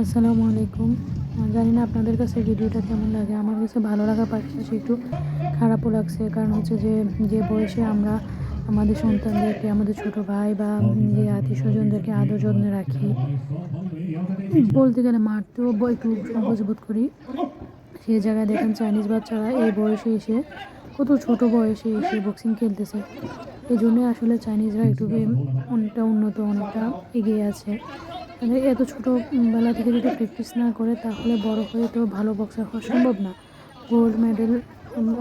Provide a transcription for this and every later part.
আসসালামু আলাইকুম। জানি না আপনাদের কাছে ভিডিওটা কেমন লাগে। আমার কাছে ভালো লাগার পাশাপাশি একটু খারাপও লাগছে। কারণ হচ্ছে যে বয়সে আমরা আমাদের সন্তানদেরকে, আমাদের ছোট ভাই বা যে আত্মীয়স্বজনদেরকে আদর যত্নে রাখি, বলতে গেলে মারতেও একটু সংকোচ বোধ করি। সেই জায়গায় দেখেন চাইনিজ বাচ্চারা এই বয়সে এসে, কত ছোট বয়সে এসে বক্সিং খেলতেছে। এই জন্যে আসলে চাইনিজরা একটু অনেকটা উন্নত, অনেকটা এগিয়ে আছে। মানে এত ছোটোবেলা থেকে যদি প্র্যাকটিস না করে তাহলে বড় হয়ে তো ভালো বক্সার হওয়া সম্ভব না, গোল্ড মেডেল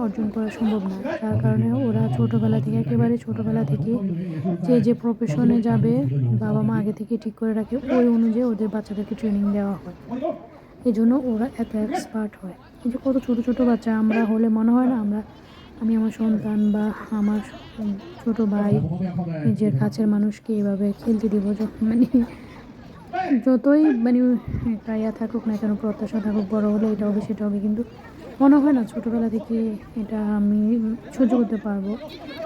অর্জন করা সম্ভব না। যার কারণে ওরা ছোটোবেলা থেকে, একেবারে ছোটোবেলা থেকে যে প্রফেশনে যাবে বাবা মা আগে থেকে ঠিক করে রাখে, ওই অনুযায়ী ওদের বাচ্চাদেরকে ট্রেনিং দেওয়া হয়। এই জন্য ওরা এত এক্সপার্ট হয়। এই যে কত ছোটো ছোটো বাচ্চা, আমরা হলে মনে হয় না আমি আমার সন্তান বা আমার ছোট ভাই, নিজের কাছের মানুষকে এভাবে খেলতে দিব, মানে যতই মানে একটা থাকুক না কেন, প্রত্যাশা থাকুক, বড় হলে এটা হবে সেটা হবে, কিন্তু মনে হয় না ছোটোবেলা থেকে এটা আমি সহ্য করতে পারবো।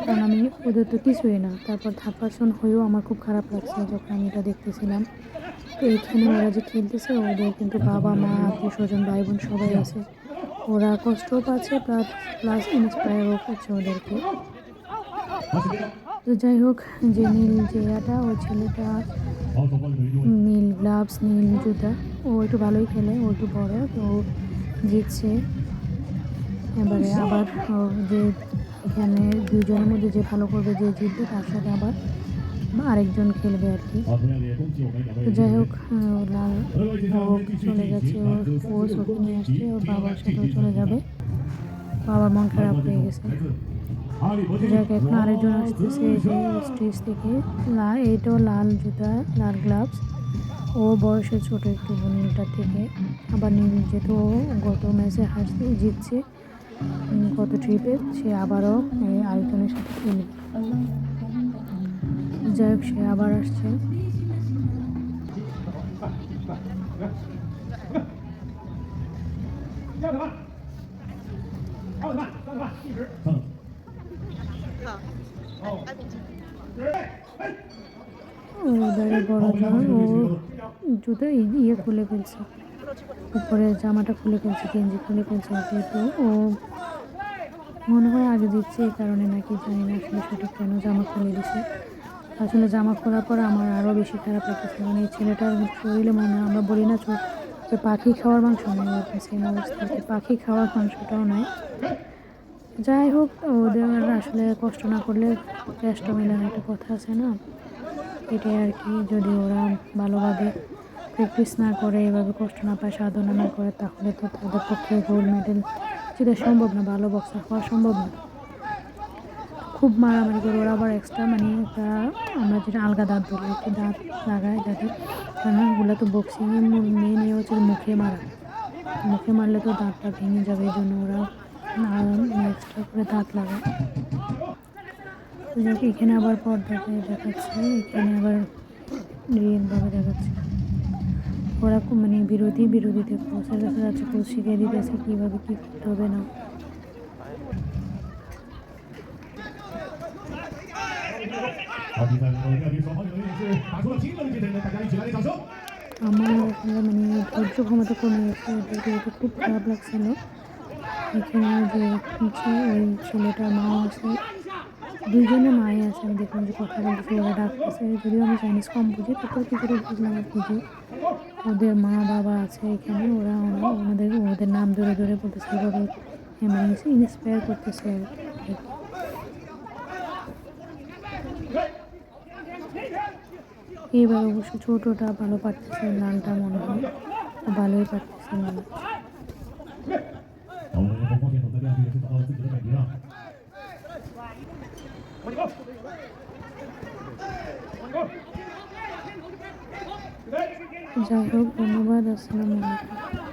কারণ আমি ওদের তো কিছুই না। তারপর থার্ড পারসন হয়েও আমার খুব খারাপ লাগছে যখন আমি এটা দেখতেছিলাম। তো এইখানে ওরা যে খেলতেছে, ওদের কিন্তু বাবা মা আত্মীয় স্বজন ভাই বোন সবাই আছে। ওরা কষ্টও পাচ্ছে, প্লাস ইন্সপায়ারও করছে ওদেরকে। তো যাই হোক, যে নীল যে ওই ছেলেটা নীল গ্লাভস, নীল জুতা, ও একটু ভালোই খেলে, ও একটু বড়, তো জিতছে। এবারে আবার যে এখানে দুজনের মধ্যে যে ভালো করবে, যে জিতবে তার সাথে আবার আরেকজন খেলবে আর কি। তো যাই হোক, লাল ও চলে গেছে, ওর কোচ ওকে নিয়ে আসছে, ওর বাবার সাথেও চলে যাবে। বাবার মন খারাপ হয়ে গেছে। যাক, এখন আরেকজন আসতেছে যে স্টেজ থেকে, এইটাও লাল জুতা, লাল গ্লাভস। ও বয়সে ছোট একটু নীলটার থেকে। আবার নীল যেহেতু ও গত ম্যাচে জিতছে, গত ট্রিপে, সে আবারও আরেকজনের সাথে খেলবে। যাই হোক, সে আবার আসছে। এবারে বড় জন ও জুতো খুলে ফেলছে, উপরে জামাটা খুলে ফেলছে, গেঞ্জি খুলে ফেলছে। যেহেতু ও মনে হয় আগে দিচ্ছে, এই কারণে নাকি, জানি না আসলে সঠিক কেন জামা খুলে দিছে। আসলে জামা খোলার পর আমার আরও বেশি খারাপ লাগতেছে। মানে এই ছেলেটার শরীরে মনে হয়, আমরা বলি না যে পাখি খাওয়ার মাংস নেই, ওরকম সেম অবস্থা, পাখি খাওয়ার মাংসটাও নাই। যাই হোক, ওদের আসলে কষ্ট না করলে চেষ্টা মেলার একটা কথা আছে না, এটাই আর কি। যদি ওরা ভালোভাবে প্র্যাকটিস না করে, এভাবে কষ্ট না পায়, সাধনা না করে, তাহলে তো তাদের পক্ষে গোল্ড মেডেল যেটা সম্ভব না, ভালো বক্সার হওয়া সম্ভব না। খুব মারামারি করে ওরা, আবার এক্সট্রা মানে একটা আমরা যেটা আলগা দাঁত বলি, একটু দাঁত লাগায় দাঁতে, কারণ ওগুলো তো বক্সিংয়ে মেন হচ্ছে মুখে মারা, মুখে মারলে তো দাঁতটা ভেঙে যাবে, এই জন্য ওরা এক্সট্রা করে দাঁত লাগায়। এখানে আবার পর্দাতে দেখাচ্ছে, এখানে আবার রিয়েলভাবে দেখাচ্ছে। ওরা মানে বিরোধীতে কোচের কাছে যাচ্ছে, কোচ শিখিয়ে দিতেছে কীভাবে কী করতে হবে না। আমার আসলে মানে ধৈর্য ক্ষমতা কমে গেছে, ওদেরকে এটা খুব খারাপ লাগছিল। এখানে যে হচ্ছে ওই ছেলেটার মা আছে, দুইজনের মাই আছে, আমি দেখলাম যে কথা বলতেছে, ওরা ডাকতেছে। যদিও আমি চাইনিজ কম বুঝি, তারপর কিছুটা বুঝলাম আর কি, যে ওদের মা বাবা আছে এখানে, ওরা ওদের নাম ধরে ধরে বলতেছে, এভাবে মানে ইন্সপায়ার করতেছে আর কি। এবার অবশ্য ছোটটা ভালো পারতেছে, লালটা মনে হয় ভালোই পারতেছে মনে হচ্ছে। যাই হোক, ধন্যবাদ। আসসালামু আলাইকুম।